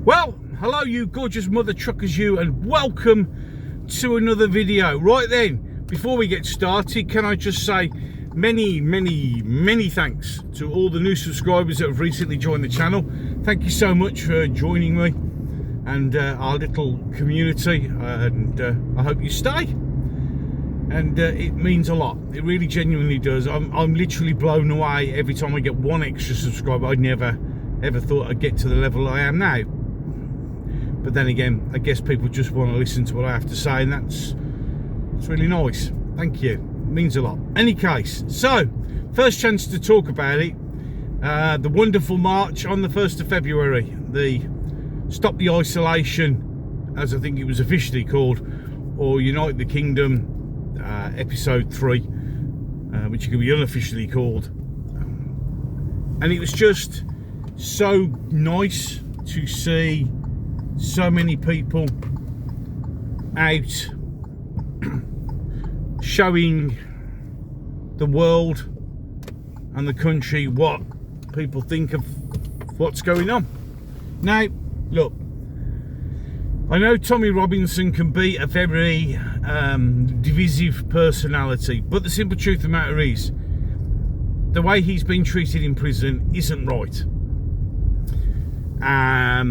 Well, hello you gorgeous mother truckers you, and welcome to another video. Right then, before we get started, can I just say many thanks to all the new subscribers that have recently joined the channel. Thank you so much for joining me and our little community, and I hope you stay. And it means a lot. It really genuinely does. I'm literally blown away every time I get one extra subscriber. I never ever thought I'd get to the level I am now. But then again, I guess people just want to listen to what I have to say, and that's really nice. Thank you. It means a lot. Any case, so first chance to talk about it. The wonderful march on the 1st of February, the Stop the Isolation, as I think it was officially called, or Unite the Kingdom, episode 3, which it could be unofficially called. And it was just so nice to see so many people out showing the world and the country what people think of what's going on. Now, look, I know Tommy Robinson can be a very divisive personality, but the simple truth of the matter is, the way he's been treated in prison isn't right.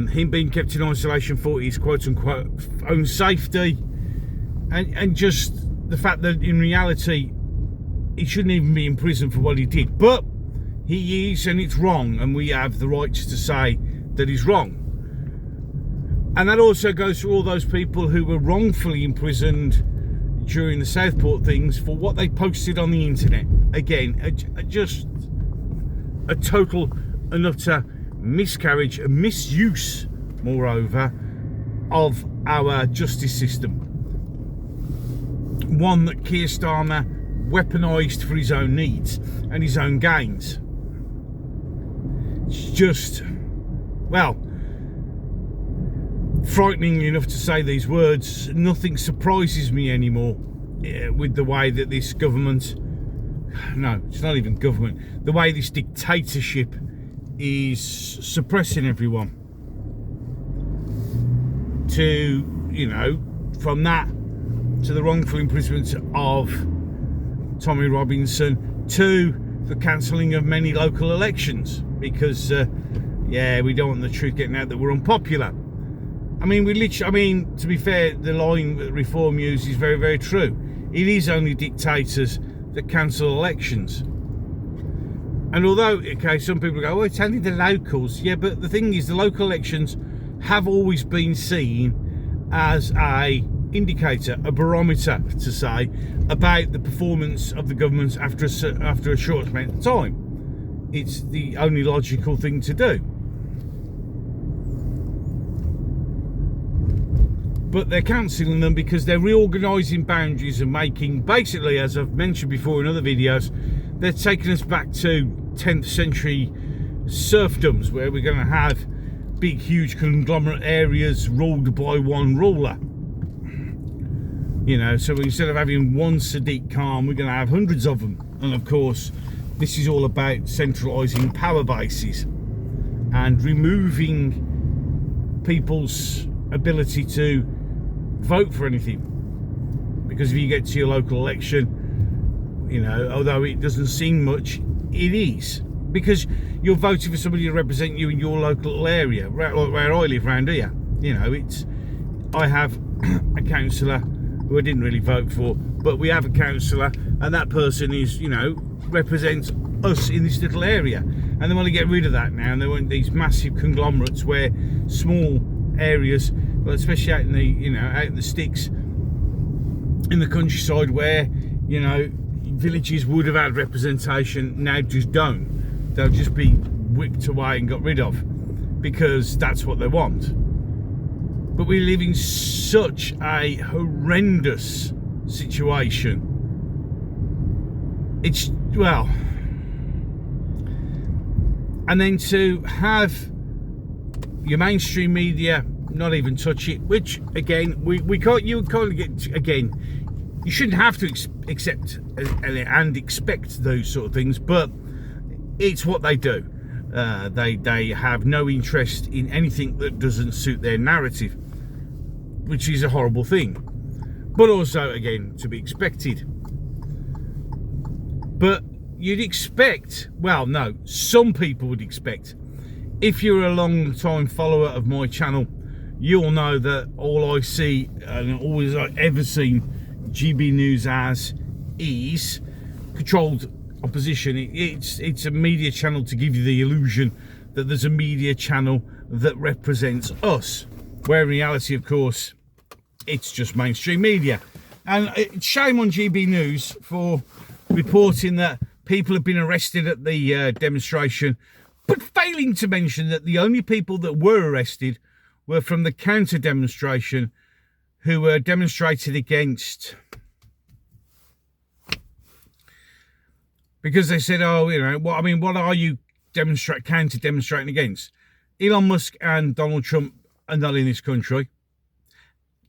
Him being kept in isolation for his quote-unquote own safety, and just the fact that in reality he shouldn't even be in prison for what he did, but he is, and it's wrong, and we have the right to say that he's wrong. And that also goes for all those people who were wrongfully imprisoned during the Southport things for what they posted on the internet. Again, just a total and utter miscarriage and misuse, moreover, of our justice system. One that Keir Starmer weaponised for his own needs and his own gains. It's just, well, frightening enough to say these words. Nothing surprises me anymore with the way that this government, no, it's not even government, the way this dictatorship is suppressing everyone. To, from that to the wrongful imprisonment of Tommy Robinson, to the cancelling of many local elections because we don't want the truth getting out that we're unpopular. I mean, to be fair, the line that Reform uses is very, very true. It is only dictators that cancel elections. And although, okay, some people go, oh, it's only the locals. Yeah, but the thing is, the local elections have always been seen as a indicator, a barometer, to say, about the performance of the governments after a short amount of time. It's the only logical thing to do. But they're cancelling them because they're reorganising boundaries and making, basically, as I've mentioned before in other videos, they're taking us back to 10th century serfdoms, where we're going to have big, huge conglomerate areas ruled by one ruler. So instead of having one Sadiq Khan, we're going to have hundreds of them. And of course, this is all about centralising power bases and removing people's ability to vote for anything. Because if you get to your local election, although it doesn't seem much, it is, because you're voting for somebody to represent you in your local area, where I live around here. I have a councillor who I didn't really vote for, but we have a councillor, and that person is, represents us in this little area. And they want to get rid of that now, and they want these massive conglomerates where small areas, well, especially out in the, out in the sticks, in the countryside, where, villages would have had representation, now just don't. They'll just be whipped away and got rid of because that's what they want. But we live in such a horrendous situation. It's, well, and then to have your mainstream media not even touch it, which again, we can't, you can't get, again, you shouldn't have to accept and expect those sort of things, but it's what they do. They have no interest in anything that doesn't suit their narrative, which is a horrible thing, but also, again, to be expected. But you'd expect, well, no, some people would expect, if you're a long time follower of my channel, you'll know that all I see and always I've ever seen GB News as is controlled opposition. It's a media channel to give you the illusion that there's a media channel that represents us, where in reality, of course, it's just mainstream media. And it's shame on GB News for reporting that people have been arrested at the demonstration, but failing to mention that the only people that were arrested were from the counter demonstration, who were demonstrated against, because they said, oh, you know, what, I mean, what are you counter demonstrating against? Elon Musk and Donald Trump are not in this country.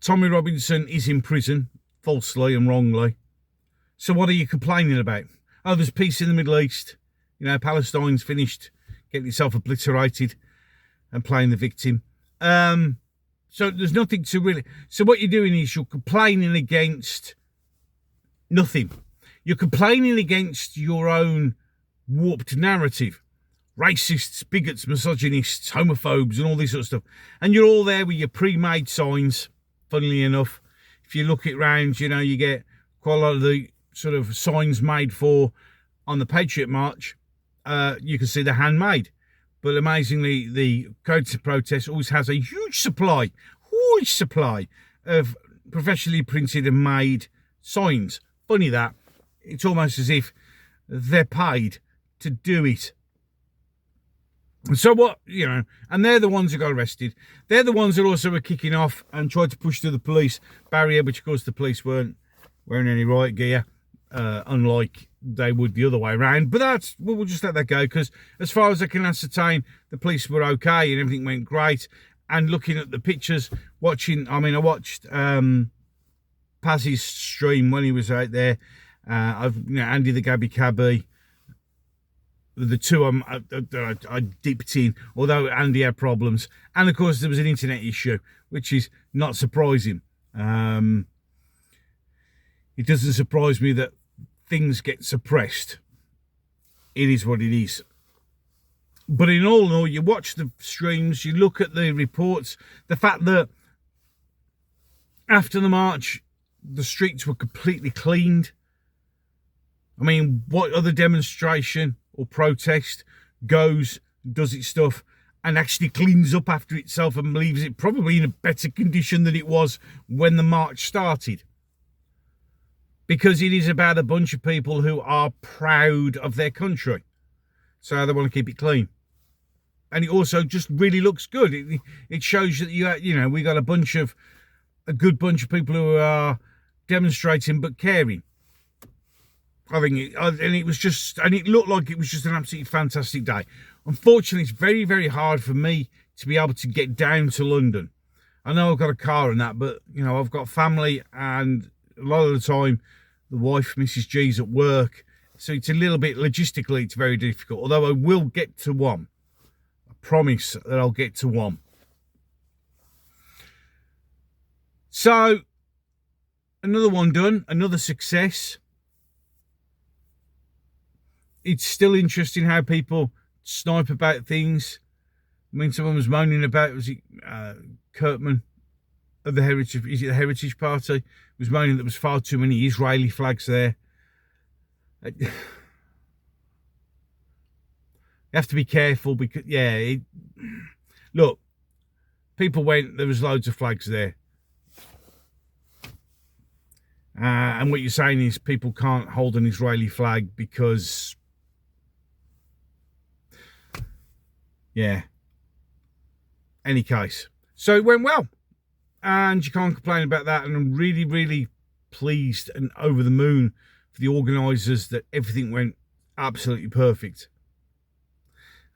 Tommy Robinson is in prison, falsely and wrongly. So what are you complaining about? Oh, there's peace in the Middle East. You know, Palestine's finished getting itself obliterated and playing the victim. So there's nothing to really... So what you're doing is you're complaining against nothing. You're complaining against your own warped narrative. Racists, bigots, misogynists, homophobes and all this sort of stuff. And you're all there with your pre-made signs, funnily enough. If you look it round, you know, you get quite a lot of the sort of signs made for on the Patriot March. You can see they're handmade. But amazingly, the counter protest always has a huge supply of professionally printed and made signs. Funny that. It's almost as if they're paid to do it. And so what, you know, and they're the ones who got arrested. They're the ones that also were kicking off and tried to push through the police barrier, which of course the police weren't wearing any riot gear, unlike they would the other way around. But that's, we'll just let that go, because as far as I can ascertain, the police were okay and everything went great. And looking at the pictures, watching, I mean, I watched Paz's stream when he was out there. Andy the Gabby Cabby, the two I dipped in, although Andy had problems. And of course there was an internet issue, which is not surprising. It doesn't surprise me that things get suppressed. It is what it is. But in all, you watch the streams, you look at the reports, the fact that after the march, the streets were completely cleaned. I mean, what other demonstration or protest goes, does its stuff, and actually cleans up after itself and leaves it probably in a better condition than it was when the march started? Because it is about a bunch of people who are proud of their country. So they want to keep it clean. And it also just really looks good. It shows that, you know, we got a good bunch of people who are demonstrating but caring. I think it looked like it was just an absolutely fantastic day. Unfortunately, it's very, very hard for me to be able to get down to London. I know I've got a car and that, but, you know, I've got family, and a lot of the time the wife, Mrs. G's, at work. So it's a little bit, logistically, it's very difficult. Although I will get to one. I promise that I'll get to one. So, another one done, another success. It's still interesting how people snipe about things. I mean, someone was moaning about, was it Kurtman of the Heritage, is it the Heritage Party? Was moaning that there was far too many Israeli flags there. You have to be careful because, yeah, look, people went, there was loads of flags there. And what you're saying is people can't hold an Israeli flag because, yeah, any case. So it went well. And you can't complain about that. And I'm really, really pleased and over the moon for the organisers that everything went absolutely perfect.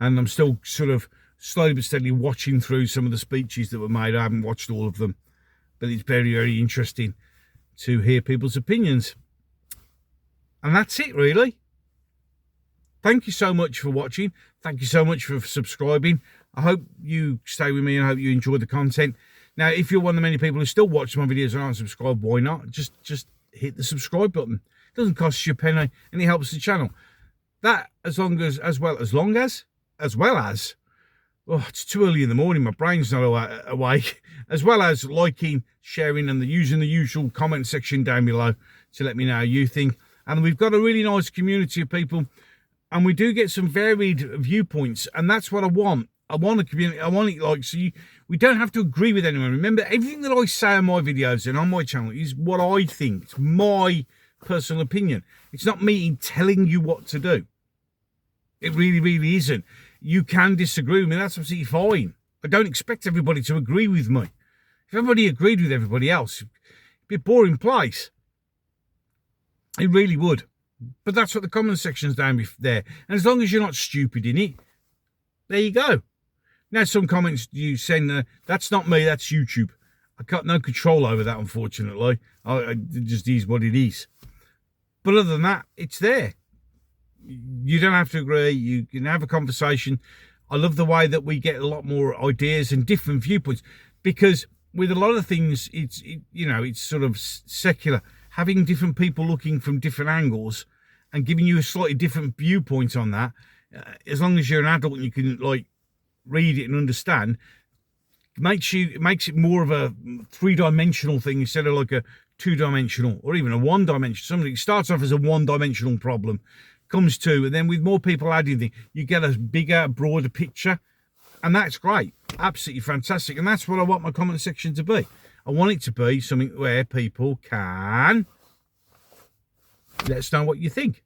And I'm still sort of slowly but steadily watching through some of the speeches that were made. I haven't watched all of them. But it's very, very interesting to hear people's opinions. And that's it, really. thank you so much for watching. Thank you so much for subscribing. I hope you stay with me and I hope you enjoy the content. Now, if you're one of the many people who still watch my videos and aren't subscribed, why not? Just hit the subscribe button. It doesn't cost you a penny and it helps the channel. That, as well as, oh, it's too early in the morning, my brain's not awake, as well as liking, sharing, and using the usual comment section down below to let me know how you think. And we've got a really nice community of people, and we do get some varied viewpoints, and that's what I want. I want a community. I want it like, so we don't have to agree with anyone. Remember, everything that I say on my videos and on my channel is what I think. It's my personal opinion. It's not me telling you what to do. It really, really isn't. You can disagree with me. That's absolutely fine. I don't expect everybody to agree with me. If everybody agreed with everybody else, it'd be a boring place. It really would. But that's what the comment section's down there. And as long as you're not stupid in it, there you go. Now, some comments you send, that's not me, that's YouTube. I got no control over that, unfortunately. It just is what it is. But other than that, it's there. You don't have to agree. You can have a conversation. I love the way that we get a lot more ideas and different viewpoints, because with a lot of things, it's sort of secular. Having different people looking from different angles and giving you a slightly different viewpoint on that, as long as you're an adult and you can like read it and understand, makes it more of a three-dimensional thing instead of like a two-dimensional or even a one-dimensional. Something starts off as a one-dimensional problem, comes two, and then with more people adding things, you get a bigger, broader picture, and that's great, absolutely fantastic. And that's what I want my comment section to be. I want it to be something where people can let us know what you think.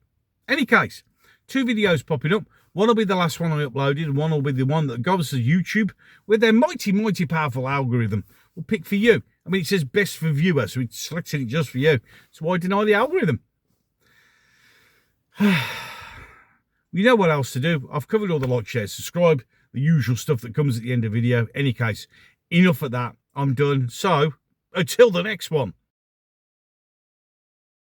Any case, 2 videos popping up. One will be the last one I uploaded, and one will be the one that goes to YouTube, where their mighty, mighty powerful algorithm will pick for you. I mean, it says best for viewer, so it's selecting it just for you. So why deny the algorithm? You know what else to do. I've covered all the like, share, subscribe, the usual stuff that comes at the end of the video. Any case, enough of that. I'm done. So, until the next one.